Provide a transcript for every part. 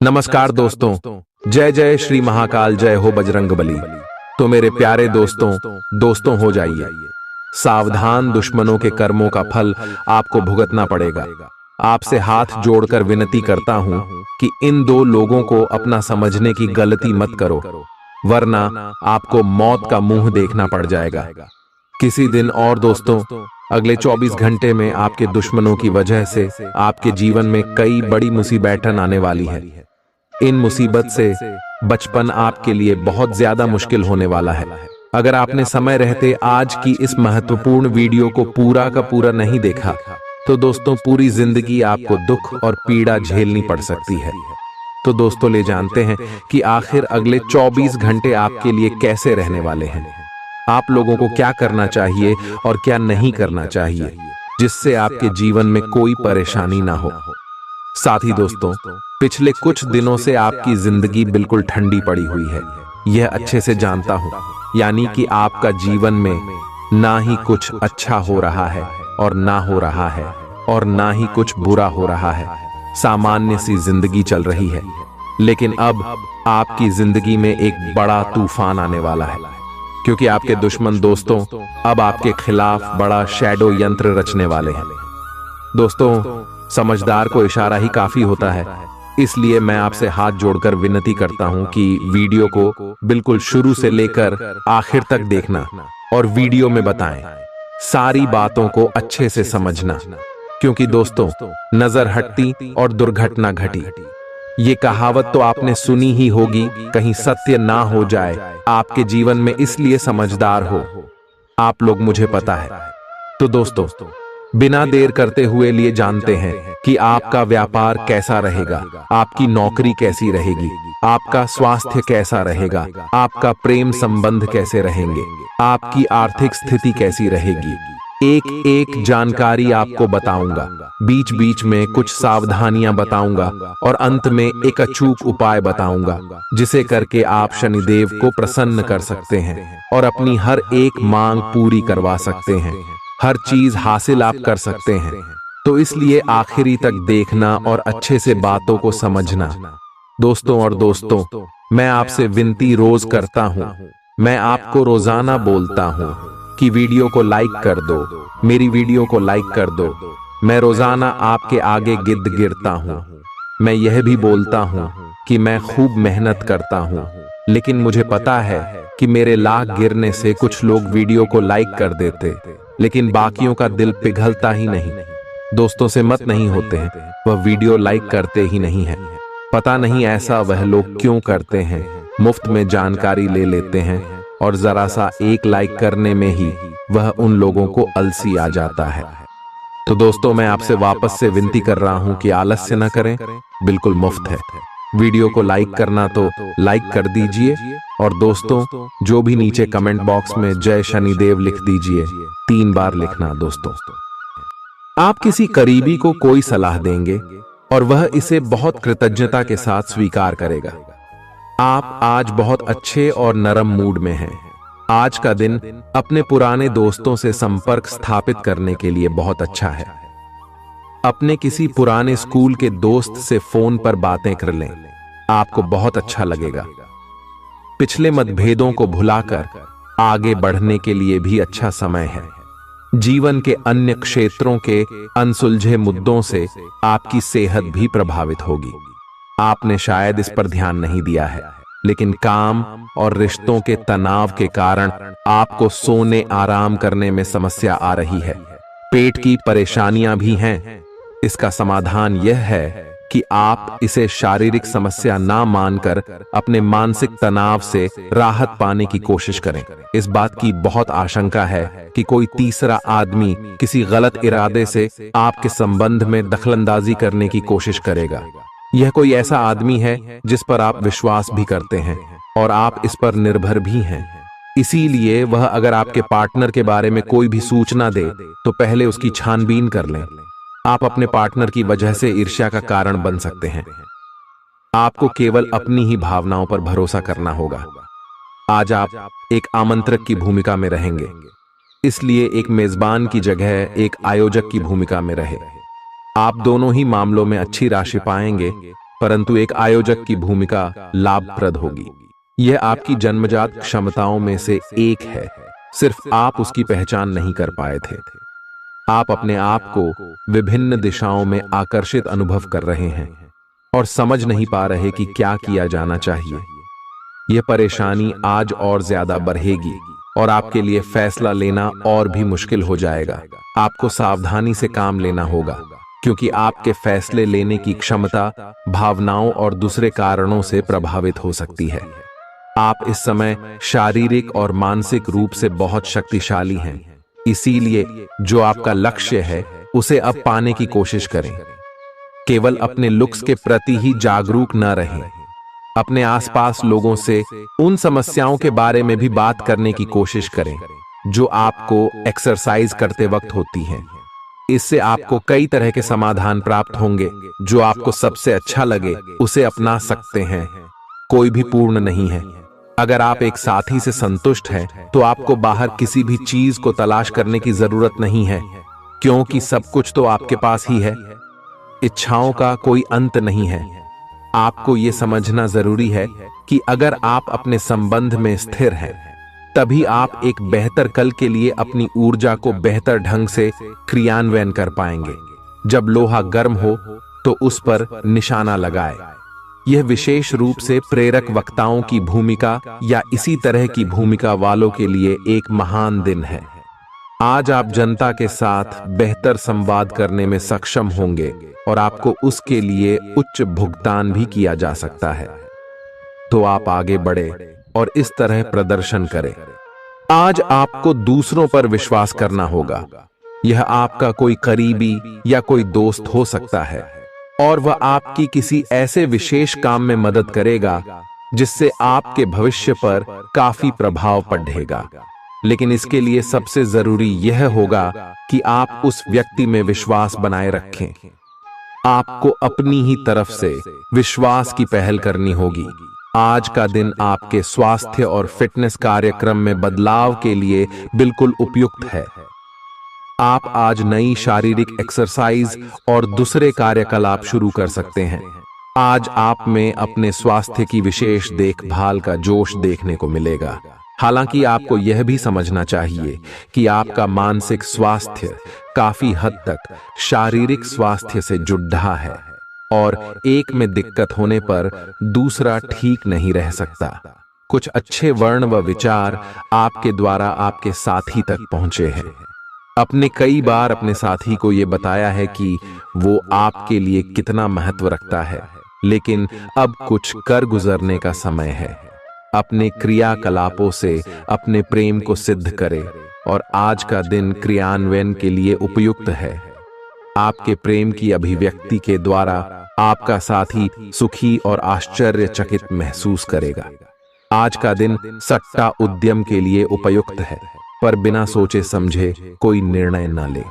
नमस्कार दोस्तों। जय जय श्री महाकाल, जय हो बजरंगबली। तो मेरे प्यारे दोस्तों हो जाइए सावधान। दुश्मनों के कर्मों का फल आपको भुगतना पड़ेगा। आपसे हाथ जोड़कर विनती करता हूं कि इन दो लोगों को अपना समझने की गलती मत करो, वरना आपको मौत का मुंह देखना पड़ जाएगा किसी दिन। और दोस्तों, अगले 24 घंटे में आपके दुश्मनों की वजह से आपके जीवन में कई बड़ी मुसीबतें आने वाली है। इन मुसीबत से बचपन आपके लिए बहुत ज्यादा मुश्किल होने वाला है। अगर आपने समय रहते आज की इस महत्वपूर्ण वीडियो को पूरा का पूरा नहीं देखा तो दोस्तों पूरी जिंदगी आपको दुख और पीड़ा झेलनी पड़ सकती है। तो दोस्तों, ले जानते हैं कि आखिर अगले 24 घंटे आपके लिए कैसे रहने वाले हैं। आप लोगों को क्या करना चाहिए और क्या नहीं करना चाहिए, जिससे आपके जीवन में कोई परेशानी ना हो। साथ ही दोस्तों, पिछले कुछ दिनों से आपकी जिंदगी बिल्कुल ठंडी पड़ी हुई है, यह अच्छे से जानता हूं। यानी कि आपका जीवन में ना ही कुछ अच्छा हो रहा है और ना हो रहा है और ना ही कुछ बुरा हो रहा है। सामान्य सी जिंदगी चल रही है, लेकिन अब आपकी जिंदगी में एक बड़ा तूफान आने वाला है, क्योंकि आपके दुश्मन दोस्तों अब आपके खिलाफ बड़ा शैडो यंत्र रचने वाले हैं। दोस्तों, समझदार को इशारा ही काफी होता है, इसलिए मैं आपसे हाथ जोड़कर विनती करता हूं कि वीडियो को बिल्कुल शुरू से लेकर आखिर तक देखना और वीडियो में बताएं सारी बातों को अच्छे से समझना, क्योंकि दोस्तों नजर हटती और दुर्घटना घटी। ये कहावत तो आपने सुनी ही होगी, कहीं सत्य ना हो जाए आपके जीवन में, इसलिए समझदार हो आप लोग, मुझे पता है। तो दोस्तों, बिना देर करते हुए लिए जानते हैं कि आपका व्यापार कैसा रहेगा, आपकी नौकरी कैसी रहेगी, आपका स्वास्थ्य कैसा रहेगा, आपका प्रेम संबंध कैसे रहेंगे, आपकी आर्थिक स्थिति कैसी रहेगी। एक एक जानकारी आपको बताऊंगा, बीच बीच में कुछ सावधानियां बताऊंगा और अंत में एक अचूक उपाय बताऊंगा, जिसे करके आप शनिदेव को प्रसन्न कर सकते हैं और अपनी हर एक मांग पूरी करवा सकते हैं, हर चीज हासिल आप कर सकते हैं। तो इसलिए आखिरी तक देखना और अच्छे से बातों को समझना। दोस्तों, मैं आपसे विनती रोज करता हूँ, मैं आपको रोजाना बोलता हूँ कि वीडियो को लाइक कर दो, मेरी वीडियो को लाइक कर दो। मैं रोजाना आपके आगे गिद्ध गिरता हूँ। मैं यह भी बोलता हूँ कि मैं खूब मेहनत करता हूँ, लेकिन मुझे पता है कि मेरे लाख गिरने से कुछ लोग वीडियो को लाइक कर देते, लेकिन बाकियों का दिल पिघलता ही नहीं। दोस्तों से मत नहीं होते हैं, वह वीडियो लाइक करते ही नहीं है। पता नहीं ऐसा वह लोग क्यों करते हैं। मुफ्त में जानकारी ले लेते हैं और जरा सा एक लाइक करने में ही वह उन लोगों को आलसी आ जाता है। तो दोस्तों, मैं आपसे वापस से विनती कर रहा हूं कि आलस्य न करें, बिल्कुल मुफ्त है। वीडियो को लाइक करना तो लाइक कर दीजिए, और दोस्तों जो भी नीचे कमेंट बॉक्स में जय शनिदेव लिख दीजिए, 3 बार लिखना। दोस्तों, आप किसी करीबी को कोई सलाह देंगे और वह इसे बहुत कृतज्ञता के साथ स्वीकार करेगा। आप आज बहुत अच्छे और नरम मूड में हैं। आज का दिन अपने पुराने दोस्तों से संपर्क स्थापित करने के लिए बहुत अच्छा है। अपने किसी पुराने स्कूल के दोस्त से फोन पर बातें कर लें, आपको बहुत अच्छा लगेगा। पिछले मतभेदों को भुलाकर आगे बढ़ने के लिए भी अच्छा समय है। जीवन के अन्य क्षेत्रों के अनसुलझे मुद्दों से आपकी सेहत भी प्रभावित होगी। आपने शायद इस पर ध्यान नहीं दिया है, लेकिन काम और रिश्तों के तनाव के कारण आपको सोने आराम करने में समस्या आ रही है। पेट की परेशानियां भी हैं। इसका समाधान यह है कि आप इसे शारीरिक समस्या ना मानकर अपने मानसिक तनाव से राहत पाने की कोशिश करें। इस बात की बहुत आशंका है कि कोई तीसरा आदमी किसी गलत इरादे से आपके संबंध में दखलंदाजी करने की कोशिश करेगा। यह कोई ऐसा आदमी है जिस पर आप विश्वास भी करते हैं और आप इस पर निर्भर भी हैं। इसीलिए वह अगर आपके पार्टनर के बारे में कोई भी सूचना दे तो पहले उसकी छानबीन कर लें। आप अपने पार्टनर की वजह से ईर्ष्या का कारण बन सकते हैं। आपको केवल अपनी ही भावनाओं पर भरोसा करना होगा। आज आप एक आमंत्रक की भूमिका में रहेंगे, इसलिए एक मेजबान की जगह एक आयोजक की भूमिका में रहे। आप दोनों ही मामलों में अच्छी राशि पाएंगे परंतु एक आयोजक की भूमिका लाभप्रद होगी। यह आपकी जन्मजात क्षमताओं में से एक है, सिर्फ आप उसकी पहचान नहीं कर पाए थे। आप अपने आप को विभिन्न दिशाओं में आकर्षित अनुभव कर रहे हैं और समझ नहीं पा रहे कि क्या किया जाना चाहिए। यह परेशानी आज और ज्यादा बढ़ेगी और आपके लिए फैसला लेना और भी मुश्किल हो जाएगा। आपको सावधानी से काम लेना होगा, क्योंकि आपके फैसले लेने की क्षमता भावनाओं और दूसरे कारणों से प्रभावित हो सकती है। आप इस समय शारीरिक और मानसिक रूप से बहुत शक्तिशाली हैं, इसीलिए जो आपका लक्ष्य है उसे अब पाने की कोशिश करें। केवल अपने लुक्स के प्रति ही जागरूक न रहें, अपने आसपास लोगों से उन समस्याओं के बारे में भी बात करने की कोशिश करें जो आपको एक्सरसाइज करते वक्त होती हैं। इससे आपको कई तरह के समाधान प्राप्त होंगे। जो आपको सबसे अच्छा लगे उसे अपना सकते हैं। कोई भी पूर्ण नहीं है। अगर आप एक साथी से संतुष्ट हैं तो आपको बाहर किसी भी चीज को तलाश करने की जरूरत नहीं है, क्योंकि सब कुछ तो आपके पास ही है। इच्छाओं का कोई अंत नहीं है। आपको यह समझना जरूरी है कि अगर आप अपने संबंध में स्थिर हैं, तभी आप एक बेहतर कल के लिए अपनी ऊर्जा को बेहतर ढंग से क्रियान्वयन कर पाएंगे। जब लोहा गर्म हो तो उस पर निशाना लगाए। यह विशेष रूप से प्रेरक वक्ताओं की भूमिका या इसी तरह की भूमिका वालों के लिए एक महान दिन है। आज आप जनता के साथ बेहतर संवाद करने में सक्षम होंगे और आपको उसके लिए उच्च भुगतान भी किया जा सकता है। तो आप आगे बढ़े और इस तरह प्रदर्शन करें। आज आपको दूसरों पर विश्वास करना होगा। यह आपका कोई करीबी या कोई दोस्त हो सकता है और वह आपकी किसी ऐसे विशेष काम में मदद करेगा जिससे आपके भविष्य पर काफी प्रभाव पड़ेगा। लेकिन इसके लिए सबसे जरूरी यह होगा कि आप उस व्यक्ति में विश्वास बनाए रखें। आपको अपनी ही तरफ से विश्वास की पहल करनी होगी। आज का दिन आपके स्वास्थ्य और फिटनेस कार्यक्रम में बदलाव के लिए बिल्कुल उपयुक्त है। आप आज नई शारीरिक एक्सरसाइज और दूसरे कार्यकलाप शुरू कर सकते हैं। आज आप में अपने स्वास्थ्य की विशेष देखभाल का जोश देखने को मिलेगा। हालांकि आपको यह भी समझना चाहिए कि आपका मानसिक स्वास्थ्य काफी हद तक शारीरिक स्वास्थ्य से जुड़ा है और एक में दिक्कत होने पर दूसरा ठीक नहीं रह सकता। कुछ अच्छे वर्ण व विचार आपके द्वारा आपके साथी तक पहुंचे हैं। अपने कई बार अपने साथी को यह बताया है कि वो आपके लिए कितना महत्व रखता है, लेकिन अब कुछ कर गुजरने का समय है। अपने क्रियाकलापों से अपने प्रेम को सिद्ध करें और आज का दिन क्रियान्वयन के लिए उपयुक्त है। आपके प्रेम की अभिव्यक्ति के द्वारा आपका साथी सुखी और आश्चर्यचकित महसूस करेगा। आज का दिन सट्टा उद्यम के लिए उपयुक्त है, पर बिना सोचे समझे कोई निर्णय न ले।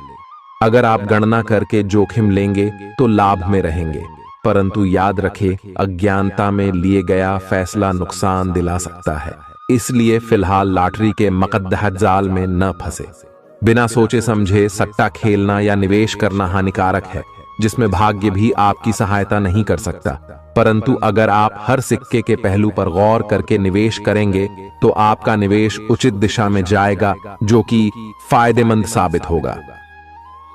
अगर आप गणना करके जोखिम लेंगे तो लाभ में रहेंगे, परंतु याद रखें, अज्ञानता में लिए गया फैसला नुकसान दिला सकता है। इसलिए फिलहाल लॉटरी के मकद्दह जाल में न फंसे। बिना सोचे समझे सट्टा खेलना या निवेश करना हानिकारक है, जिसमें भाग्य भी आपकी सहायता नहीं कर सकता। परंतु अगर आप हर सिक्के के पहलू पर गौर करके निवेश करेंगे तो आपका निवेश उचित दिशा में जाएगा, जो कि फायदेमंद साबित होगा।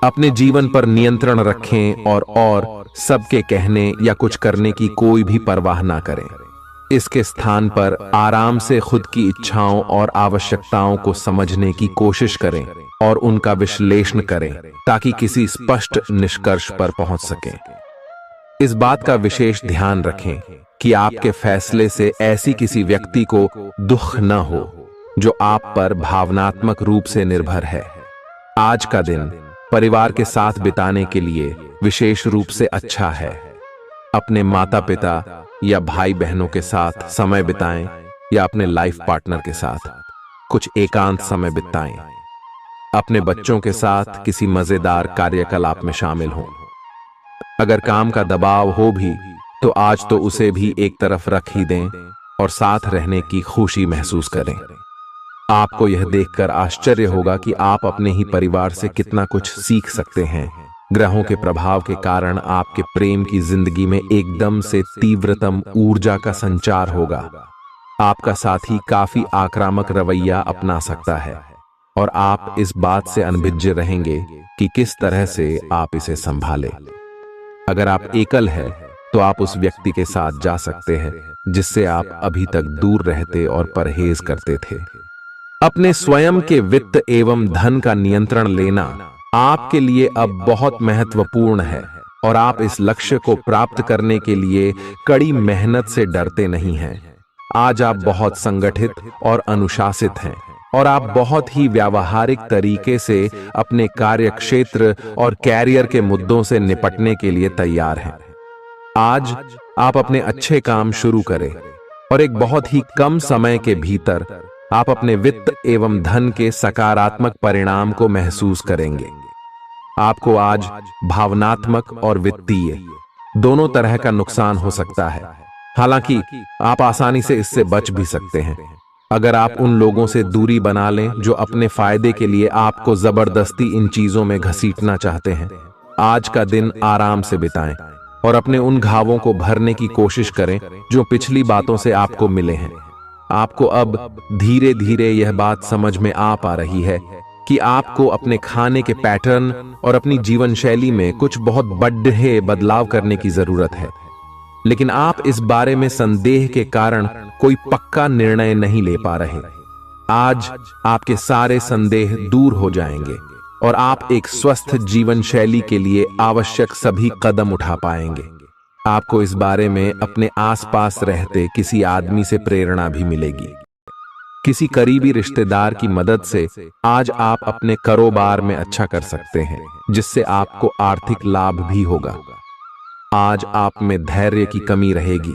अपने जीवन पर नियंत्रण रखें और सबके कहने या कुछ करने की कोई भी परवाह ना करें। इसके स्थान पर आराम से खुद की इच्छाओं और आवश्यकताओं को समझने की कोशिश करें और उनका विश्लेषण करें, ताकि किसी स्पष्ट निष्कर्ष पर पहुंच सकें। इस बात का विशेष ध्यान रखें कि आपके फैसले से ऐसी किसी व्यक्ति को दुख न हो जो आप पर भावनात्मक रूप से निर्भर है। आज का दिन परिवार के साथ बिताने के लिए विशेष रूप से अच्छा है। अपने माता पिता या भाई बहनों के साथ समय बिताएं या अपने लाइफ पार्टनर के साथ कुछ एकांत समय बिताएं। अपने बच्चों के साथ किसी मजेदार कार्यकलाप में शामिल हों। अगर काम का दबाव हो भी तो आज तो उसे भी एक तरफ रख ही दें और साथ रहने की खुशी महसूस करें। आपको यह देखकर आश्चर्य होगा कि आप अपने ही परिवार से कितना कुछ सीख सकते हैं। ग्रहों के प्रभाव के कारण आपके प्रेम की जिंदगी में एकदम से तीव्रतम ऊर्जा का संचार होगा। आपका साथी काफी आक्रामक रवैया अपना सकता है और आप इस बात से अनभिज्ञ रहेंगे कि किस तरह से आप इसे संभालें। अगर आप एकल हैं, तो आप उस व्यक्ति के साथ जा सकते हैं जिससे आप अभी तक दूर रहते और परहेज करते थे। अपने स्वयं के वित्त एवं धन का नियंत्रण लेना आपके लिए अब बहुत महत्वपूर्ण है और आप इस लक्ष्य को प्राप्त करने के लिए कड़ी मेहनत से डरते नहीं हैं। आज आप बहुत संगठित और अनुशासित हैं और आप बहुत ही व्यावहारिक तरीके से अपने कार्यक्षेत्र और कैरियर के मुद्दों से निपटने के लिए तैयार हैं। आज आप अपने अच्छे काम शुरू करें और एक बहुत ही कम समय के भीतर आप अपने वित्त एवं धन के सकारात्मक परिणाम को महसूस करेंगे। आपको आज भावनात्मक और वित्तीय दोनों तरह का नुकसान हो सकता है। हालांकि आप आसानी से इससे बच भी सकते हैं अगर आप उन लोगों से दूरी बना लें जो अपने फायदे के लिए आपको जबरदस्ती इन चीजों में घसीटना चाहते हैं। आज का दिन आराम से बिताएं और अपने उन घावों को भरने की कोशिश करें जो पिछली बातों से आपको मिले हैं। आपको अब धीरे धीरे यह बात समझ में आ पा रही है कि आपको अपने खाने के पैटर्न और अपनी जीवन शैली में कुछ बहुत बड़े बदलाव करने की जरूरत है, लेकिन आप इस बारे में संदेह के कारण कोई पक्का निर्णय नहीं ले पा रहे। आज आपके सारे संदेह दूर हो जाएंगे और आप एक स्वस्थ जीवन शैली के लिए आवश्यक सभी कदम उठा पाएंगे। आपको इस बारे में अपने आसपास रहते किसी आदमी से प्रेरणा भी मिलेगी। किसी करीबी रिश्तेदार की मदद से आज आप अपने कारोबार में अच्छा कर सकते हैं, जिससे आपको आर्थिक लाभ भी होगा। आज आप में धैर्य की कमी रहेगी,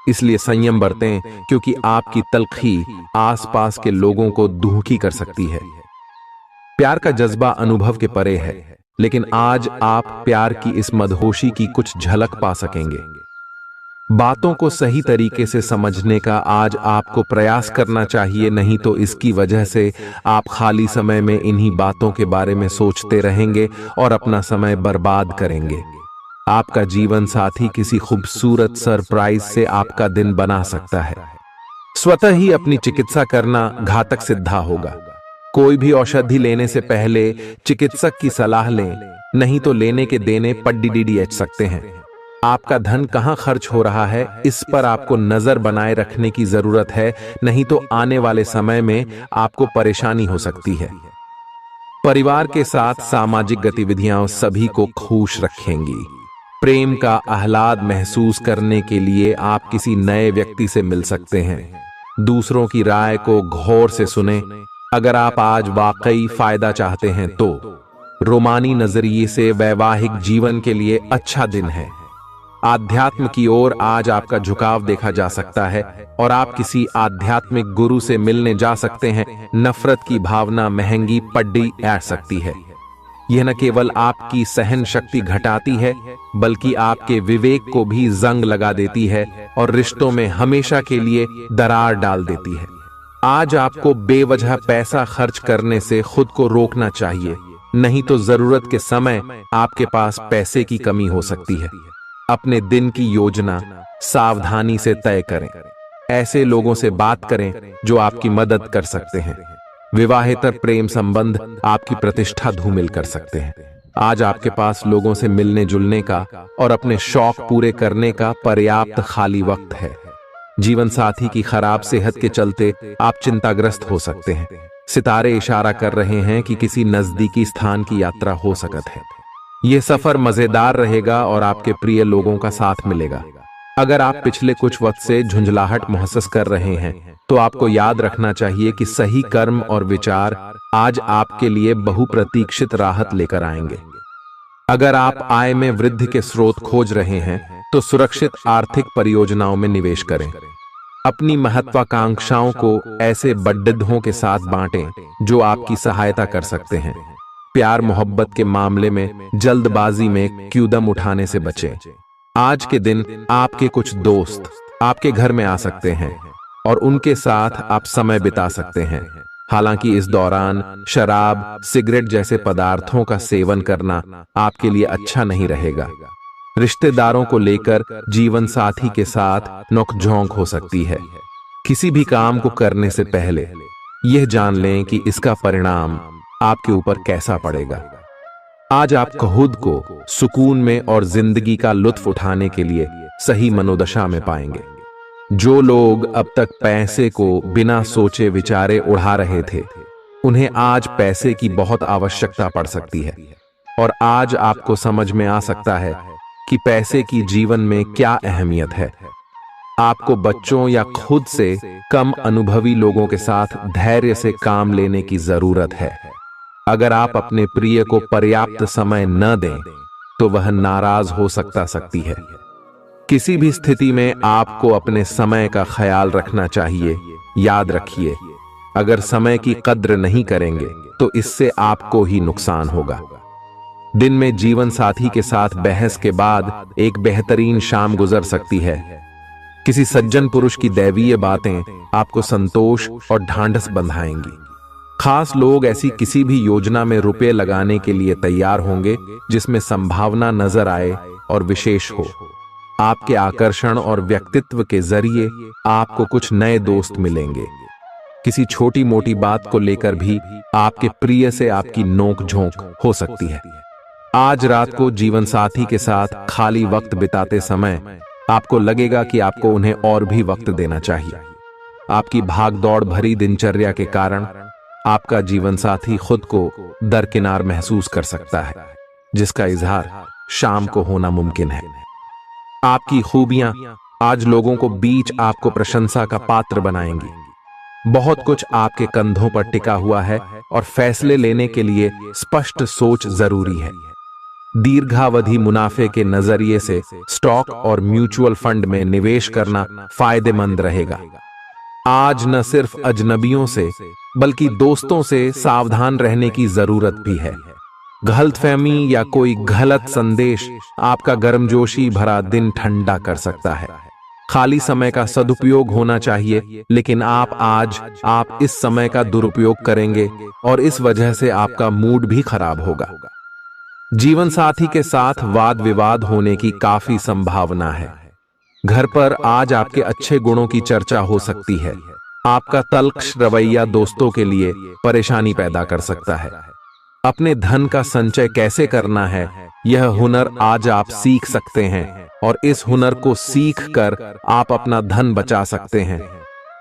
इसलिए संयम बरतें क्योंकि आपकी तलखी आसपास के लोगों को दुखी कर सकती है। प्यार का जज्बा अनुभव के परे है, लेकिन आज आप प्यार की इस मदहोशी की कुछ झलक पा सकेंगे। बातों को सही तरीके से समझने का आज आपको प्रयास करना चाहिए, नहीं तो इसकी वजह से आप खाली समय में इन्हीं बातों के बारे में सोचते रहेंगे और अपना समय बर्बाद करेंगे। आपका जीवन साथी किसी खूबसूरत सरप्राइज से आपका दिन बना सकता है। स्वतः ही अपनी चिकित्सा करना घातक सिद्धा होगा। कोई भी औषधि लेने से पहले चिकित्सक की सलाह लें, नहीं तो लेने के देने पड्डीडीएच सकते हैं। आपका धन कहां खर्च हो रहा है, इस पर आपको नजर बनाए रखने की जरूरत है, नहीं तो आने वाले समय में आपको परेशानी हो सकती है। परिवार के साथ सामाजिक गतिविधियां सभी को खुश रखेंगी। प्रेम का आह्लाद महसूस करने के लिए आप किसी नए व्यक्ति से मिल सकते हैं। दूसरों की राय को गौर से सुनें। अगर आप आज वाकई फायदा चाहते हैं तो रोमानी नजरिए से वैवाहिक जीवन के लिए अच्छा दिन है। आध्यात्म की ओर आज आपका झुकाव देखा जा सकता है और आप किसी आध्यात्मिक गुरु से मिलने जा सकते हैं। नफरत की भावना महंगी पड्डी आ सकती है। यह न केवल आपकी सहन शक्ति घटाती है, बल्कि आपके विवेक को भी जंग लगा देती है और रिश्तों में हमेशा के लिए दरार डाल देती है। आज आपको बेवजह पैसा खर्च करने से खुद को रोकना चाहिए, नहीं तो जरूरत के समय आपके पास पैसे की कमी हो सकती है। अपने दिन की योजना सावधानी से तय करें। ऐसे लोगों से बात करें जो आपकी मदद कर सकते हैं। विवाहेतर प्रेम संबंध आपकी प्रतिष्ठा धूमिल कर सकते हैं। आज आपके पास लोगों से मिलने जुलने का और अपने शौक पूरे करने का पर्याप्त खाली वक्त है। जीवन साथी की खराब सेहत के चलते आप चिंताग्रस्त हो सकते हैं। सितारे इशारा कर रहे हैं कि किसी नजदीकी स्थान की यात्रा हो सकती है। यह सफर मजेदार रहेगा और आपके प्रिय लोगों का साथ मिलेगा। अगर आप पिछले कुछ वक्त से झुंझलाहट महसूस कर रहे हैं, तो आपको याद रखना चाहिए कि सही कर्म और विचार आज आपके लिए बहुप्रतीक्षित राहत लेकर आएंगे। अगर आप आय में वृद्धि के स्रोत खोज रहे हैं, तो सुरक्षित आर्थिक परियोजनाओं में निवेश करें। अपनी महत्वाकांक्षाओं को ऐसे बड्ढों के साथ बांटें जो आपकी सहायता कर सकते हैं। प्यार मोहब्बत के मामले में जल्दबाजी में कदम उठाने से बचें। आज के दिन आपके कुछ दोस्त आपके घर में आ सकते हैं और उनके साथ आप समय बिता सकते हैं। हालांकि इस दौरान शराब, सिगरेट जैसे पदार्थों का सेवन करना आपके लिए अच्छा नहीं रहेगा। रिश्तेदारों को लेकर जीवन साथी के साथ नोकझोंक हो सकती है। किसी भी काम को करने से पहले यह जान लें कि इसका परिणाम आपके ऊपर कैसा पड़ेगा। आज आप खुद को सुकून में और जिंदगी का लुत्फ उठाने के लिए सही मनोदशा में पाएंगे। जो लोग अब तक पैसे को बिना सोचे विचारे उड़ा रहे थे, उन्हें आज पैसे की बहुत आवश्यकता पड़ सकती है। और आज आपको समझ में आ सकता है कि पैसे की जीवन में क्या अहमियत है। आपको बच्चों या खुद से कम अनुभवी लोगों के साथ धैर्य से काम लेने की जरूरत है। अगर आप अपने प्रिय को पर्याप्त समय न दें तो वह नाराज हो सकती है। किसी भी स्थिति में आपको अपने समय का ख्याल रखना चाहिए। याद रखिए, अगर समय की कद्र नहीं करेंगे तो इससे आपको ही नुकसान होगा। दिन में जीवन साथी के साथ बहस के बाद एक बेहतरीन शाम गुजर सकती है। किसी सज्जन पुरुष की दैवीय बातें आपको संतोष और ढांढस बंधाएंगी। खास लोग ऐसी किसी भी योजना में रुपए लगाने के लिए तैयार होंगे जिसमें संभावना नजर आए और विशेष हो। आपके आकर्षण और व्यक्तित्व के जरिए आपको कुछ नए दोस्त मिलेंगे। किसी छोटी मोटी बात को लेकर भी आपके प्रिय से आपकी नोक झोंक हो सकती है। आज रात को जीवन साथी के साथ खाली वक्त बिताते समय आपको लगेगा कि आपको उन्हें और भी वक्त देना चाहिए। आपकी भागदौड़ भरी दिनचर्या के कारण आपका जीवन साथी खुद को दरकिनार महसूस कर सकता है, जिसका इजहार शाम को होना मुमकिन है। आपकी खूबियां आज लोगों को बीच आपको प्रशंसा का पात्र बनाएंगी। बहुत कुछ आपके कंधों पर टिका हुआ है और फैसले लेने के लिए स्पष्ट सोच जरूरी है। दीर्घावधि मुनाफे के नजरिए से स्टॉक और म्यूचुअल फंड में निवेश करना फायदेमंद रहेगा। आज न सिर्फ अजनबियों से बल्कि दोस्तों से सावधान रहने की जरूरत भी है। गलतफहमी या कोई गलत संदेश आपका गर्मजोशी भरा दिन ठंडा कर सकता है। खाली समय का सदुपयोग होना चाहिए, लेकिन आप इस समय का दुरुपयोग करेंगे और इस वजह से आपका मूड भी खराब होगा। जीवन साथी के साथ वाद विवाद होने की काफी संभावना है। घर पर आज आपके अच्छे गुणों की चर्चा हो सकती है। आपका तल्ख रवैया दोस्तों के लिए परेशानी पैदा कर सकता है। अपने धन का संचय कैसे करना है, यह हुनर आज आप सीख सकते हैं और इस हुनर को सीख कर आप अपना धन बचा सकते हैं।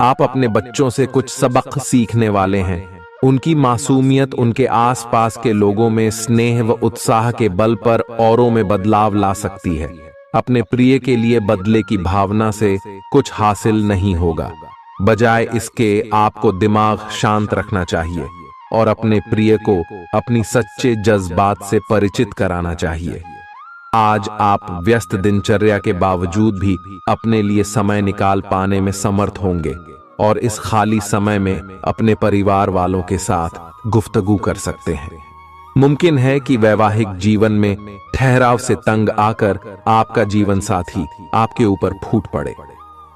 आप अपने बच्चों से कुछ सबक सीखने वाले हैं। उनकी मासूमियत उनके आसपास के लोगों में स्नेह व उत्साह के बल पर औरों में बदलाव ला सकती है। अपने प्रिय के लिए बदले की भावना से कुछ हासिल नहीं होगा। बजाय इसके आपको दिमाग शांत रखना चाहिए और अपने प्रिय को अपनी सच्चे जज्बात से परिचित कराना चाहिए। आज आप व्यस्त दिनचर्या के बावजूद भी अपने लिए समय निकाल पाने में समर्थ होंगे और इस खाली समय में अपने परिवार वालों के साथ गुफ्तगू कर सकते हैं। मुमकिन है कि वैवाहिक जीवन में ठहराव से तंग आकर आपका जीवन साथी आपके ऊपर फूट पड़े।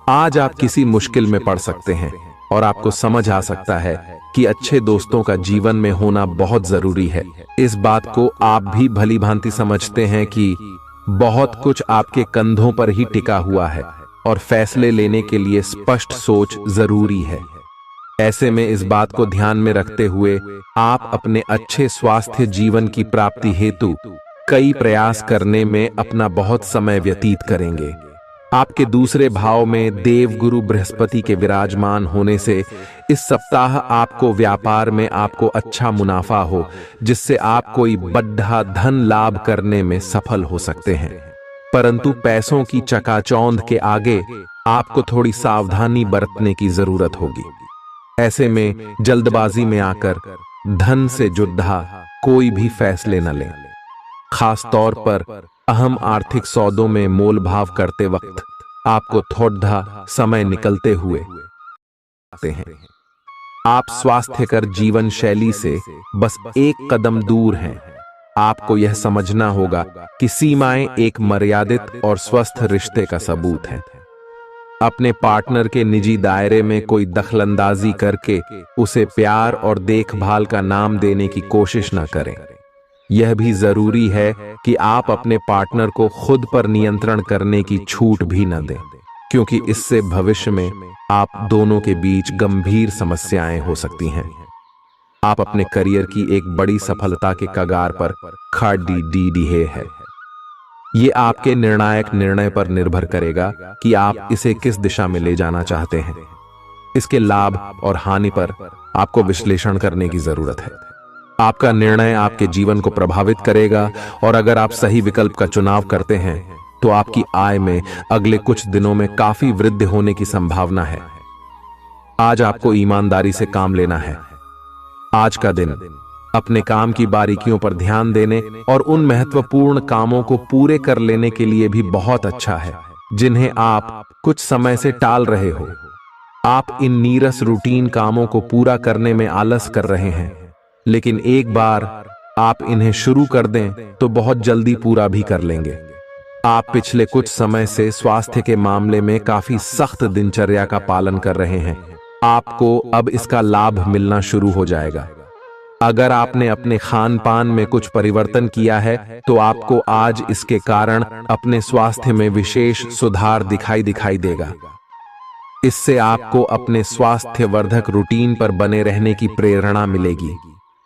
आज आप किसी मुश्किल में पड़ सकते हैं और आपको समझ आ सकता है कि अच्छे दोस्तों का जीवन में होना बहुत जरूरी है। इस बात को आप भी भली भांति समझते हैं कि बहुत कुछ आपके कंधों पर ही टिका हुआ है और फैसले लेने के लिए स्पष्ट सोच जरूरी है। ऐसे में इस बात को ध्यान में रखते हुए आप अपने अच्छे स्वास्थ्य जीवन की प्राप्ति हेतु कई प्रयास करने में अपना बहुत समय व्यतीत करेंगे। आपके दूसरे भाव में देवगुरु बृहस्पति के विराजमान होने से इस सप्ताह आपको व्यापार में आपको अच्छा मुनाफा हो, जिससे आप कोई बड़ा धन लाभ करने में सफल हो सकते हैं। परंतु पैसों की चकाचौंध के आगे आपको थोड़ी सावधानी बरतने की जरूरत होगी। ऐसे में जल्दबाजी में आकर धन से जुड़ा कोई भी फैसले न लें। खास तौर पर अहम आर्थिक सौदों में मोल भाव करते वक्त आपको थोड़ा समय निकलते हुए हैं। आप स्वास्थ्यकर जीवन शैली से बस एक कदम दूर हैं। आपको यह समझना होगा कि सीमाएं एक मर्यादित और स्वस्थ रिश्ते का सबूत हैं। अपने पार्टनर के निजी दायरे में कोई दखलंदाजी करके उसे प्यार और देखभाल का नाम देने की कोशिश न करें। यह भी जरूरी है कि आप अपने पार्टनर को खुद पर नियंत्रण करने की छूट भी न दें, क्योंकि इससे भविष्य में आप दोनों के बीच गंभीर समस्याएं हो सकती हैं। आप अपने करियर की एक बड़ी सफलता के कगार पर खड़ी है। ये आपके निर्णायक निर्णय पर निर्भर करेगा कि आप इसे किस दिशा में ले जाना चाहते हैं। इसके लाभ और हानि पर आपको विश्लेषण करने की जरूरत है। आपका निर्णय आपके जीवन को प्रभावित करेगा, और अगर आप सही विकल्प का चुनाव करते हैं तो आपकी आय में अगले कुछ दिनों में काफी वृद्धि होने की संभावना है। आज आपको ईमानदारी से काम लेना है। आज का दिन अपने काम की बारीकियों पर ध्यान देने और उन महत्वपूर्ण कामों को पूरे कर लेने के लिए भी बहुत अच्छा है जिन्हें आप कुछ समय से टाल रहे हो। आप इन नीरस रूटीन कामों को पूरा करने में आलस कर रहे हैं, लेकिन एक बार आप इन्हें शुरू कर दें तो बहुत जल्दी पूरा भी कर लेंगे। आप पिछले कुछ समय से स्वास्थ्य के मामले में काफी सख्त दिनचर्या का पालन कर रहे हैं। आपको अब इसका लाभ मिलना शुरू हो जाएगा। अगर आपने अपने खान पान में कुछ परिवर्तन किया है तो आपको आज इसके कारण अपने स्वास्थ्य में विशेष सुधार दिखाई देगा। इससे आपको अपने स्वास्थ्यवर्धक रूटीन पर बने रहने की प्रेरणा मिलेगी।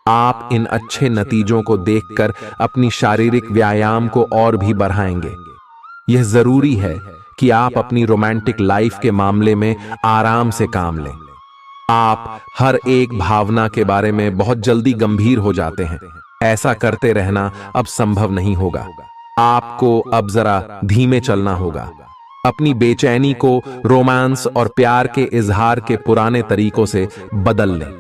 आप इन अच्छे नतीजों को देखकर अपनी शारीरिक व्यायाम को और भी बढ़ाएंगे। यह जरूरी है कि आप अपनी रोमांटिक लाइफ के मामले में आराम से काम लें। आप हर एक भावना के बारे में बहुत जल्दी गंभीर हो जाते हैं। ऐसा करते रहना अब संभव नहीं होगा। आपको अब जरा धीमे चलना होगा। अपनी बेचैनी को रोमांस और प्यार के इजहार के पुराने तरीकों से बदल लें।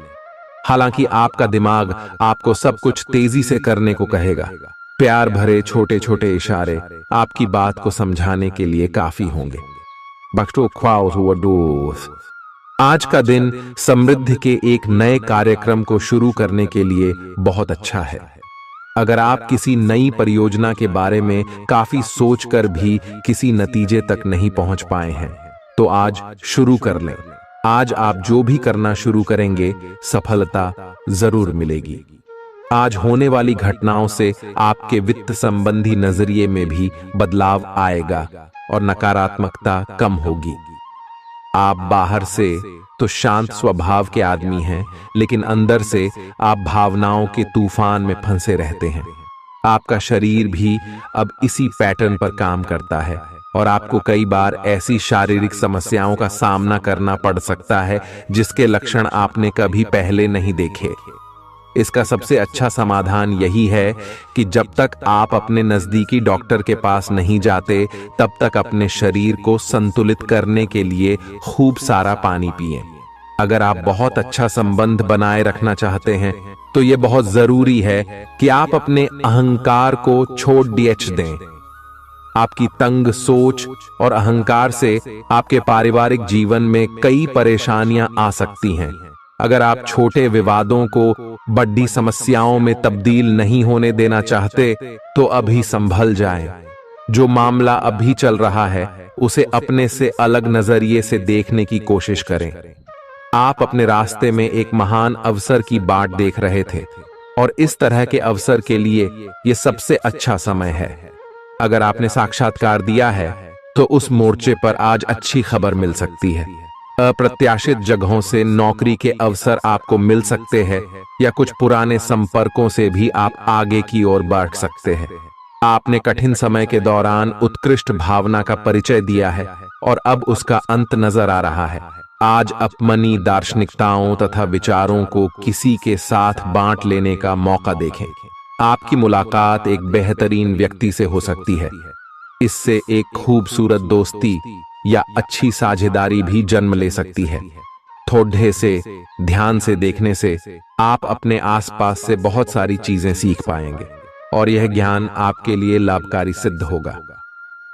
हालांकि आपका दिमाग आपको सब कुछ तेजी से करने को कहेगा। प्यार भरे छोटे छोटे इशारे आपकी बात को समझाने के लिए काफी होंगे। आज का दिन समृद्धि के एक नए कार्यक्रम को शुरू करने के लिए बहुत अच्छा है। अगर आप किसी नई परियोजना के बारे में काफी सोचकर भी किसी नतीजे तक नहीं पहुंच पाए हैं तो आज शुरू कर लें। आज आप जो भी करना शुरू करेंगे सफलता जरूर मिलेगी। आज होने वाली घटनाओं से आपके वित्त संबंधी नजरिए में भी बदलाव आएगा और नकारात्मकता कम होगी। आप बाहर से तो शांत स्वभाव के आदमी हैं, लेकिन अंदर से आप भावनाओं के तूफान में फंसे रहते हैं। आपका शरीर भी अब इसी पैटर्न पर काम करता है और आपको कई बार ऐसी शारीरिक समस्याओं का सामना करना पड़ सकता है जिसके लक्षण आपने कभी पहले नहीं देखे। इसका सबसे अच्छा समाधान यही है कि जब तक आप अपने नजदीकी डॉक्टर के पास नहीं जाते तब तक अपने शरीर को संतुलित करने के लिए खूब सारा पानी पिएं। अगर आप बहुत अच्छा संबंध बनाए रखना चाहते हैं तो यह बहुत जरूरी है कि आप अपने अहंकार को छोड़ दें। आपकी तंग सोच और अहंकार से आपके पारिवारिक जीवन में कई परेशानियां आ सकती हैं। अगर आप छोटे विवादों को बड़ी समस्याओं में तब्दील नहीं होने देना चाहते तो अभी संभल जाएं। जो मामला अभी चल रहा है उसे अपने से अलग नजरिए से देखने की कोशिश करें। आप अपने रास्ते में एक महान अवसर की बाट देख रहे थे और इस तरह के अवसर के लिए यह सबसे अच्छा समय है। अगर आपने साक्षात्कार दिया है तो उस मोर्चे पर आज अच्छी खबर मिल सकती है। अप्रत्याशित जगहों से नौकरी के अवसर आपको मिल सकते हैं या कुछ पुराने संपर्कों से भी आप आगे की ओर बढ़ सकते हैं। आपने कठिन समय के दौरान उत्कृष्ट भावना का परिचय दिया है और अब उसका अंत नजर आ रहा है। आज अपनी दार्शनिकताओं तथा विचारों को किसी के साथ बांट लेने का मौका देखें। आपकी मुलाकात एक बेहतरीन व्यक्ति से हो सकती है। इससे एक खूबसूरत दोस्ती या अच्छी साझेदारी भी जन्म ले सकती है। थोड़े से ध्यान से देखने से आप अपने आसपास से बहुत सारी चीजें सीख पाएंगे और यह ज्ञान आपके लिए लाभकारी सिद्ध होगा।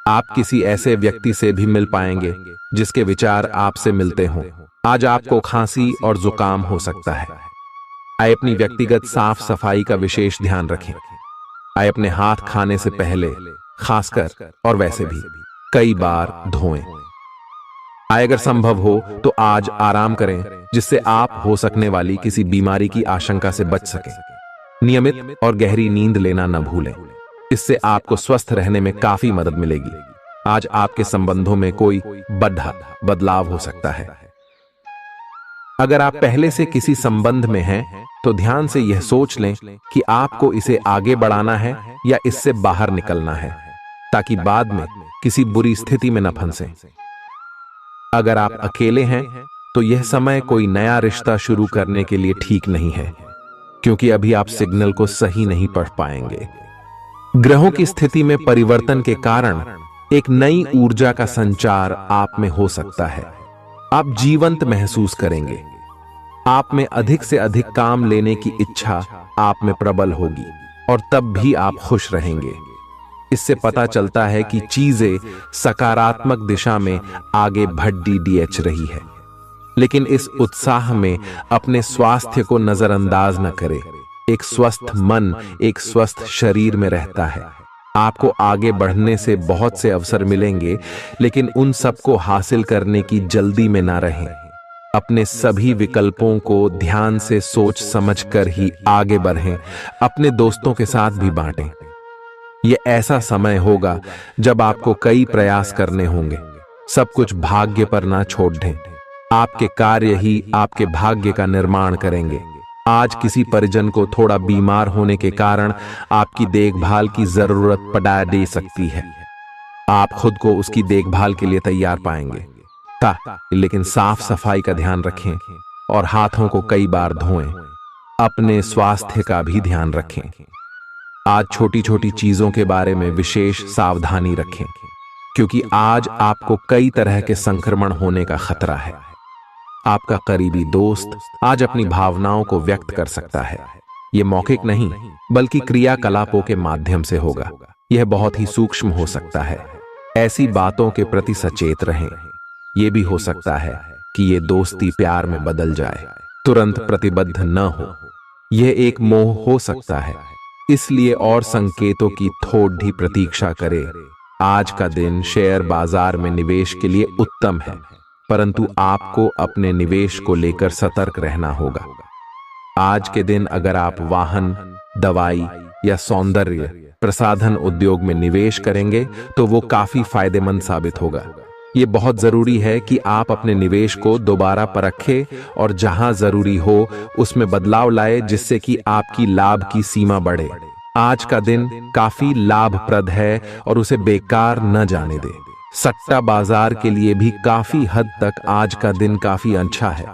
आप किसी ऐसे व्यक्ति से भी मिल पाएंगे जिसके विचार आपसे मिलते हों। आज आपको खांसी और जुकाम हो सकता है। आइए अपनी व्यक्तिगत साफ सफाई का विशेष ध्यान रखें। आइए अपने हाथ खाने से पहले खासकर और वैसे भी कई बार धोएं। अगर संभव हो तो आज आराम करें, जिससे आप हो सकने वाली किसी बीमारी की आशंका से बच सकें। नियमित और गहरी नींद लेना न भूलें, इससे आपको स्वस्थ रहने में काफी मदद मिलेगी। आज आपके संबंधों में कोई बड़ा बदलाव हो सकता है। अगर आप पहले से किसी संबंध में हैं, तो ध्यान से यह सोच लें कि आपको इसे आगे बढ़ाना है या इससे बाहर निकलना है, ताकि बाद में किसी बुरी स्थिति में न फंसें। अगर आप अकेले हैं, तो यह समय कोई नया रिश्ता शुरू करने के लिए ठीक नहीं है, क्योंकि अभी आप सिग्नल को सही नहीं पढ़ पाएंगे। ग्रहों की स्थिति में परिवर्तन के कारण एक नई ऊर्जा का संचार आप में हो सकता है। आप जीवंत महसूस करेंगे। आप में अधिक से अधिक काम लेने की इच्छा आप में प्रबल होगी, और तब भी आप खुश रहेंगे। इससे पता चलता है कि चीजें सकारात्मक दिशा में आगे बढ़ रही है। लेकिन इस उत्साह में अपने स्वास्थ्य को नजरअंदाज न करें। एक स्वस्थ मन एक स्वस्थ शरीर में रहता है। आपको आगे बढ़ने से बहुत से अवसर मिलेंगे, लेकिन उन सबको हासिल करने की जल्दी में ना रहें। अपने सभी विकल्पों को ध्यान से सोच समझकर ही आगे बढ़ें। अपने दोस्तों के साथ भी बांटें। यह ऐसा समय होगा जब आपको कई प्रयास करने होंगे। सब कुछ भाग्य पर ना छोड़ दें। आपके कार्य ही आपके भाग्य का निर्माण करेंगे। आज किसी परिजन को थोड़ा बीमार होने के कारण आपकी देखभाल की जरूरत पड़ा दे सकती है। आप खुद को उसकी देखभाल के लिए तैयार पाएंगे। लेकिन साफ सफाई का ध्यान रखें और हाथों को कई बार धोएं। अपने स्वास्थ्य का भी ध्यान रखें। आज छोटी छोटी चीजों के बारे में विशेष सावधानी रखें, क्योंकि आज आपको कई तरह के संक्रमण होने का खतरा है। आपका करीबी दोस्त आज अपनी भावनाओं को व्यक्त कर सकता है। यह मौखिक नहीं, बल्कि क्रियाकलापों के माध्यम से होगा। यह बहुत ही सूक्ष्म हो सकता है। ऐसी बातों के प्रति सचेत रहें। यह भी हो सकता है कि यह दोस्ती प्यार में बदल जाए। तुरंत प्रतिबद्ध न हो। यह एक मोह हो सकता है, इसलिए और संकेतों की थोड़ी प्रतीक्षा करें। आज का दिन शेयर बाजार में निवेश के लिए उत्तम है, परंतु आपको अपने निवेश को लेकर सतर्क रहना होगा। आज के दिन अगर आप वाहन, दवाई या सौंदर्य प्रसाधन उद्योग में निवेश करेंगे, तो वो काफी फायदेमंद साबित होगा। ये बहुत जरूरी है कि आप अपने निवेश को दोबारा परखें और जहां जरूरी हो उसमें बदलाव लाए, जिससे कि आपकी लाभ की सीमा बढ़े। आज का दिन काफी लाभप्रद है और उसे बेकार न जाने दें। सट्टा बाजार के लिए भी काफी हद तक आज का दिन काफी अच्छा है।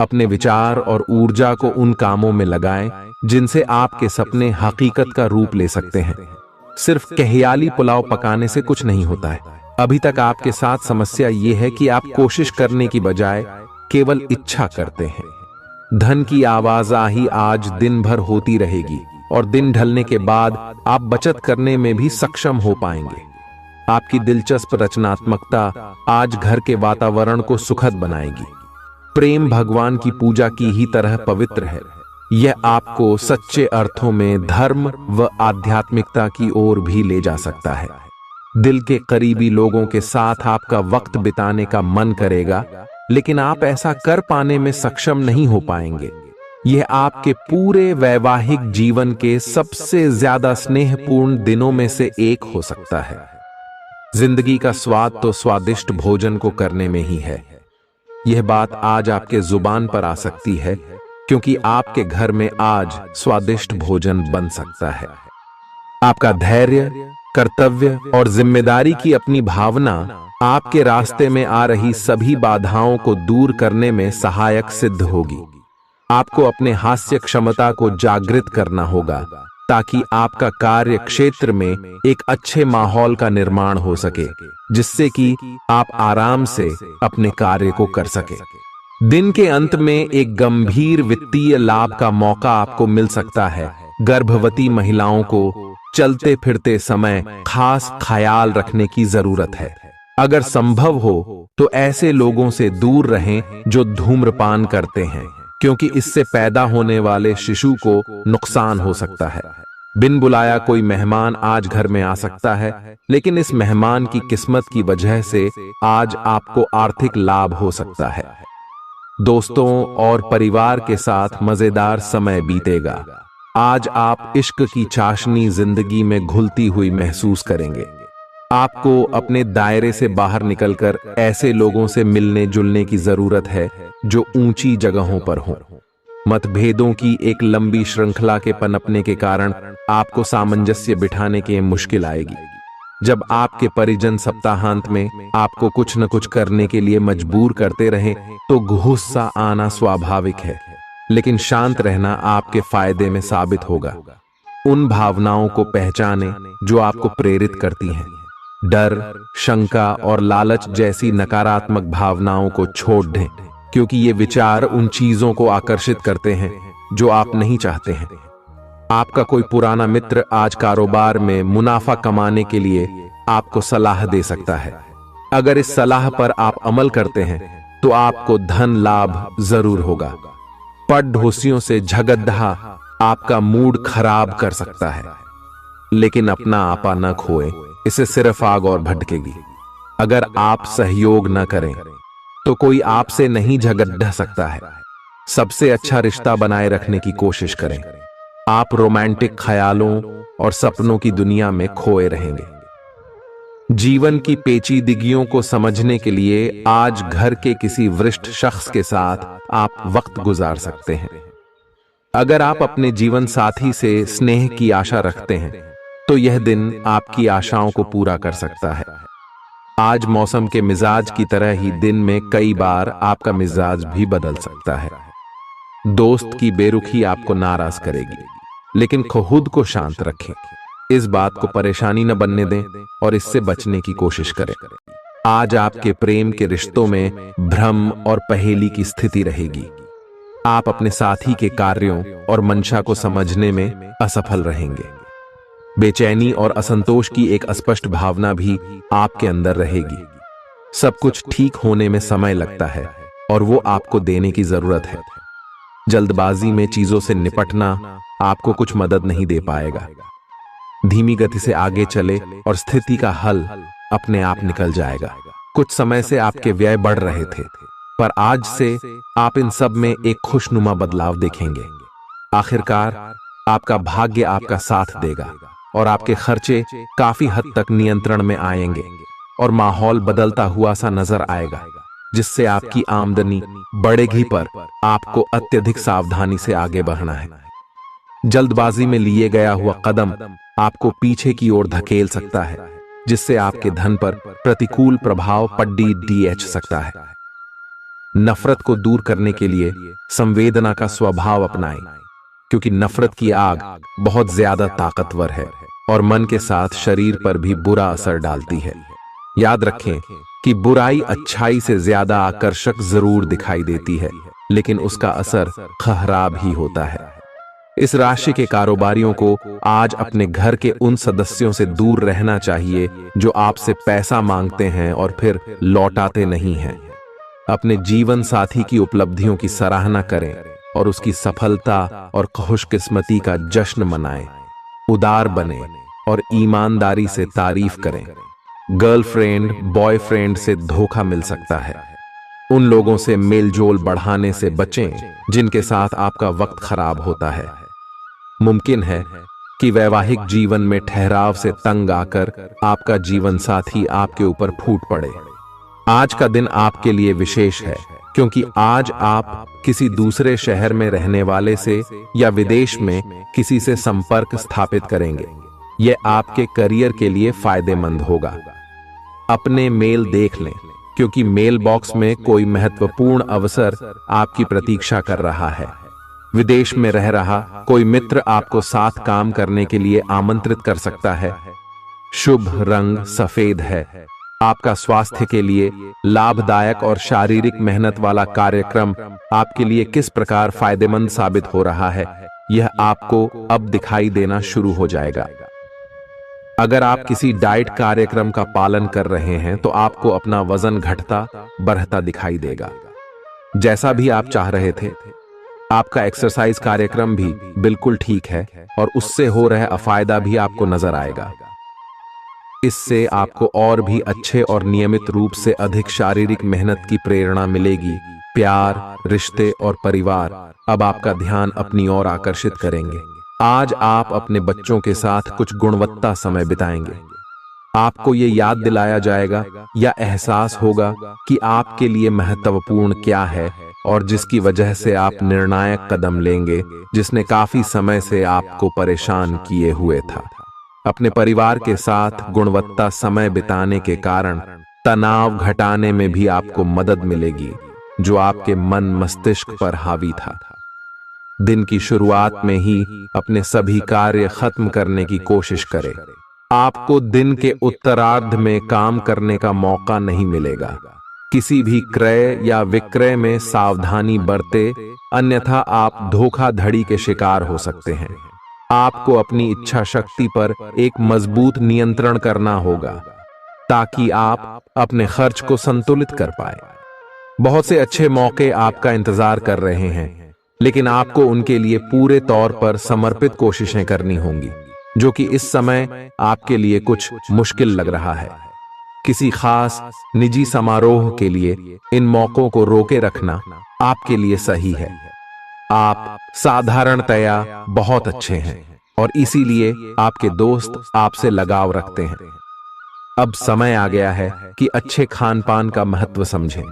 अपने विचार और ऊर्जा को उन कामों में लगाएं जिनसे आपके सपने हकीकत का रूप ले सकते हैं। सिर्फ कहियाली पुलाव पकाने से कुछ नहीं होता है। अभी तक आपके साथ समस्या ये है कि आप कोशिश करने की बजाय केवल इच्छा करते हैं। धन की आवाजाही आज दिन भर होती रहेगी और दिन ढलने के बाद आप बचत करने में भी सक्षम हो पाएंगे। आपकी दिलचस्प रचनात्मकता आज घर के वातावरण को सुखद बनाएगी। प्रेम भगवान की पूजा की ही तरह पवित्र है। यह आपको सच्चे अर्थों में धर्म व आध्यात्मिकता की ओर भी ले जा सकता है। दिल के करीबी लोगों के साथ आपका वक्त बिताने का मन करेगा, लेकिन आप ऐसा कर पाने में सक्षम नहीं हो पाएंगे। यह आपके पूरे वैवाहिक जीवन के सबसे ज्यादा स्नेहपूर्ण दिनों में से एक हो सकता है। जिंदगी का स्वाद तो स्वादिष्ट भोजन को करने में ही है। यह बात आज आपके जुबान पर आ सकती है, क्योंकि आपके घर में आज स्वादिष्ट भोजन बन सकता है। आपका धैर्य, कर्तव्य और जिम्मेदारी की अपनी भावना आपके रास्ते में आ रही सभी बाधाओं को दूर करने में सहायक सिद्ध होगी। आपको अपने हास्य क्षमता को जागृत करना होगा, ताकि आपका कार्य क्षेत्र में एक अच्छे माहौल का निर्माण हो सके, जिससे कि आप आराम से अपने कार्य को कर सके। दिन के अंत में एक गंभीर वित्तीय लाभ का मौका आपको मिल सकता है। गर्भवती महिलाओं को चलते फिरते समय खास ख्याल रखने की जरूरत है। अगर संभव हो तो ऐसे लोगों से दूर रहें जो धूम्रपान करते हैं, क्योंकि इससे पैदा होने वाले शिशु को नुकसान हो सकता है। बिन बुलाया कोई मेहमान आज घर में आ सकता है, लेकिन इस मेहमान की किस्मत की वजह से आज आपको आर्थिक लाभ हो सकता है। दोस्तों और परिवार के साथ मजेदार समय बीतेगा। आज आप इश्क की चाशनी जिंदगी में घुलती हुई महसूस करेंगे। आपको अपने दायरे से बाहर निकलकर ऐसे लोगों से मिलने जुलने की जरूरत है जो ऊंची जगहों पर हों। मतभेदों की एक लंबी श्रृंखला के पनपने के कारण आपको सामंजस्य बिठाने की मुश्किल आएगी। जब आपके परिजन सप्ताहांत में आपको कुछ न कुछ करने के लिए मजबूर करते रहें तो गुस्सा आना स्वाभाविक है, लेकिन शांत रहना आपके फायदे में साबित होगा। उन भावनाओं को पहचानें जो आपको प्रेरित करती हैं। डर, शंका और लालच जैसी नकारात्मक भावनाओं को छोड़ दें, क्योंकि ये विचार उन चीजों को आकर्षित करते हैं जो आप नहीं चाहते हैं। आपका कोई पुराना मित्र आज कारोबार में मुनाफा कमाने के लिए आपको सलाह दे सकता है। अगर इस सलाह पर आप अमल करते हैं तो आपको धन लाभ जरूर होगा। पड़ोसियों से झगड़ा आपका मूड खराब कर सकता है, लेकिन अपना आपा न खोएं, इससे सिर्फ आग और भड़केगी। अगर आप सहयोग न करें तो कोई आपसे नहीं झगड़ सकता है। सबसे अच्छा रिश्ता बनाए रखने की कोशिश करें। आप रोमांटिक ख्यालों और सपनों की दुनिया में खोए रहेंगे। जीवन की पेचीदगियों को समझने के लिए आज घर के किसी वरिष्ठ शख्स के साथ आप वक्त गुजार सकते हैं। अगर आप अपने जीवन साथी से स्नेह की आशा रखते हैं तो यह दिन आपकी आशाओं को पूरा कर सकता है। आज मौसम के मिजाज की तरह ही दिन में कई बार आपका मिजाज भी बदल सकता है। दोस्त की बेरुखी आपको नाराज करेगी, लेकिन खुद को शांत रखें। इस बात को परेशानी न बनने दें और इससे बचने की कोशिश करें। आज आपके प्रेम के रिश्तों में भ्रम और पहेली की स्थिति रहेगी। आप अपने साथी के कार्यों और मंशा को समझने में असफल रहेंगे। बेचैनी और असंतोष की एक अस्पष्ट भावना भी आपके अंदर रहेगी। सब कुछ ठीक होने में समय लगता है और वो आपको देने की जरूरत है। जल्दबाजी में चीजों से निपटना आपको कुछ मदद नहीं दे पाएगा। धीमी गति से आगे चले और स्थिति का हल अपने आप निकल जाएगा। कुछ समय से आपके व्यय बढ़ रहे थे, पर आज से आप इन सब में एक खुशनुमा बदलाव देखेंगे। आखिरकार आपका भाग्य आपका साथ देगा और आपके खर्चे काफी हद तक नियंत्रण में आएंगे और माहौल बदलता हुआ सा नजर आएगा, जिससे आपकी आमदनी बढ़ेगी, पर आपको अत्यधिक सावधानी से आगे बढ़ना है। जल्दबाजी में लिए गया हुआ कदम आपको पीछे की ओर धकेल सकता है, जिससे आपके धन पर प्रतिकूल प्रभाव पड़ सकता है। नफरत को दूर करने के लिए संवेदना का स्वभाव अपनाएं, क्योंकि नफरत की आग बहुत ज्यादा ताकतवर है और मन के साथ शरीर पर भी बुरा असर डालती है। याद रखें कि बुराई अच्छाई से ज्यादा आकर्षक जरूर दिखाई देती है, लेकिन उसका असर खराब ही होता है। इस राशि के कारोबारियों को आज अपने घर के उन सदस्यों से दूर रहना चाहिए जो आपसे पैसा मांगते हैं और फिर लौटाते नहीं हैं। अपने जीवन साथी की उपलब्धियों की सराहना करें और उसकी सफलता और खुशकिस्मती का जश्न मनाएं। उदार बने और ईमानदारी से तारीफ करें। गर्लफ्रेंड बॉयफ्रेंड से धोखा मिल सकता है। उन लोगों से मेलजोल बढ़ाने से बचें जिनके साथ आपका वक्त खराब होता है। मुमकिन है कि वैवाहिक जीवन में ठहराव से तंग आकर आपका जीवन साथी आपके ऊपर फूट पड़े। आज का दिन आपके लिए विशेष है, क्योंकि आज आप किसी दूसरे शहर में रहने वाले से या विदेश में किसी से संपर्क स्थापित करेंगे। यह आपके करियर के लिए फायदेमंद होगा। अपने मेल देख लें, क्योंकि मेल बॉक्स में कोई महत्वपूर्ण अवसर आपकी प्रतीक्षा कर रहा है। विदेश में रह रहा कोई मित्र आपको साथ काम करने के लिए आमंत्रित कर सकता है। शुभ रंग सफेद है। आपका स्वास्थ्य के लिए लाभदायक और शारीरिक मेहनत वाला कार्यक्रम आपके लिए किस प्रकार फायदेमंद साबित हो रहा है, यह आपको अब दिखाई देना शुरू हो जाएगा। अगर आप किसी डाइट कार्यक्रम का पालन कर रहे हैं तो आपको अपना वजन घटता बढ़ता दिखाई देगा, जैसा भी आप चाह रहे थे। आपका एक्सरसाइज कार्यक्रम भी बिल्कुल ठीक है और उससे हो रहा अफायदा भी आपको नजर आएगा। इससे आपको और भी अच्छे और नियमित रूप से अधिक शारीरिक मेहनत की प्रेरणा मिलेगी। प्यार, रिश्ते और परिवार अब आपका ध्यान अपनी ओर आकर्षित करेंगे। आज आप अपने बच्चों के साथ कुछ गुणवत्ता समय बिताएंगे। आपको ये याद दिलाया जाएगा या एहसास होगा कि आपके लिए महत्वपूर्ण क्या है और जिसकी वजह से आप निर्णायक कदम लेंगे, जिसने काफी समय से आपको परेशान किए हुए था। अपने परिवार के साथ गुणवत्ता समय बिताने के कारण तनाव घटाने में भी आपको मदद मिलेगी, जो आपके मन मस्तिष्क पर हावी था। दिन की शुरुआत में ही अपने सभी कार्य खत्म करने की कोशिश करें। आपको दिन के उत्तरार्ध में काम करने का मौका नहीं मिलेगा। किसी भी क्रय या विक्रय में सावधानी बरते, अन्यथा आप धोखाधड़ी के शिकार हो सकते हैं। आपको अपनी इच्छा शक्ति पर एक मजबूत नियंत्रण करना होगा ताकि आप अपने खर्च को संतुलित कर पाए। बहुत से अच्छे मौके आपका इंतजार कर रहे हैं, लेकिन आपको उनके लिए पूरे तौर पर समर्पित कोशिशें करनी होंगी, जो कि इस समय आपके लिए कुछ मुश्किल लग रहा है। किसी खास निजी समारोह के लिए इन मौकों को रोके रखना आपके लिए सही है। आप साधारणतया बहुत अच्छे हैं और इसीलिए आपके दोस्त आपसे लगाव रखते हैं। अब समय आ गया है कि अच्छे खान पान का महत्व समझें।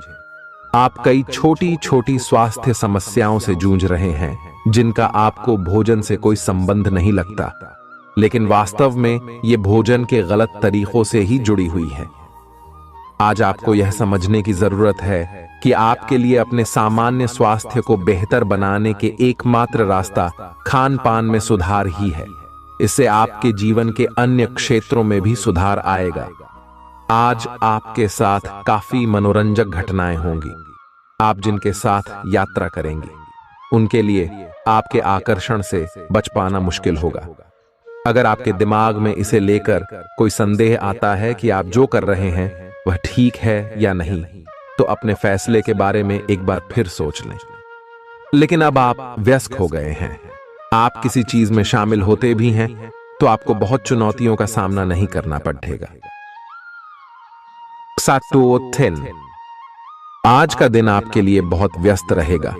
आप कई छोटी छोटी स्वास्थ्य समस्याओं से जूझ रहे हैं, जिनका आपको भोजन से कोई संबंध नहीं लगता, लेकिन वास्तव में ये भोजन के गलत तरीकों से ही जुड़ी हुई है। आज आपको यह समझने की जरूरत है कि आपके लिए अपने सामान्य स्वास्थ्य को बेहतर बनाने के एकमात्र रास्ता खान पान में सुधार ही है। इससे आपके जीवन के अन्य क्षेत्रों में भी सुधार आएगा। आज आपके साथ काफी मनोरंजक घटनाएं होंगी। आप जिनके साथ यात्रा करेंगे, उनके लिए आपके आकर्षण से बच पाना मुश्किल होगा। अगर आपके दिमाग में इसे लेकर कोई संदेह आता है कि आप जो कर रहे हैं वह ठीक है या नहीं, तो अपने फैसले के बारे में एक बार फिर सोच लें। लेकिन अब आप वयस्क हो गए हैं, आप किसी चीज में शामिल होते भी हैं तो आपको बहुत चुनौतियों का सामना नहीं करना पड़ेगा। आज का दिन आपके लिए बहुत व्यस्त रहेगा।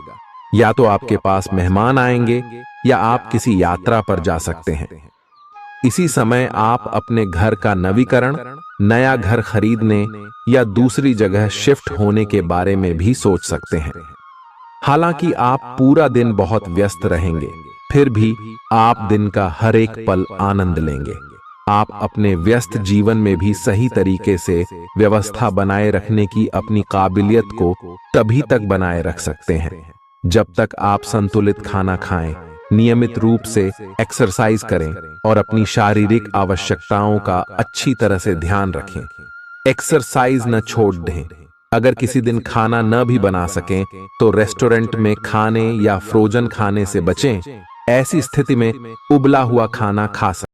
या तो आपके पास मेहमान आएंगे या आप किसी यात्रा पर जा सकते हैं। इसी समय आप अपने घर का नवीकरण, नया घर खरीदने या दूसरी जगह शिफ्ट होने के बारे में भी सोच सकते हैं। हालांकि आप पूरा दिन बहुत व्यस्त रहेंगे, फिर भी आप दिन का हर एक पल आनंद लेंगे। आप अपने व्यस्त जीवन में भी सही तरीके से व्यवस्था बनाए रखने की अपनी काबिलियत को तभी तक बनाए रख सकते हैं जब तक आप संतुलित खाना खाएं, नियमित रूप से एक्सरसाइज करें और अपनी शारीरिक आवश्यकताओं का अच्छी तरह से ध्यान रखें। एक्सरसाइज न छोड़ दें। अगर किसी दिन खाना न भी बना सकें तो रेस्टोरेंट में खाने या फ्रोजन खाने से बचें। ऐसी स्थिति में उबला हुआ खाना खा सकते हैं।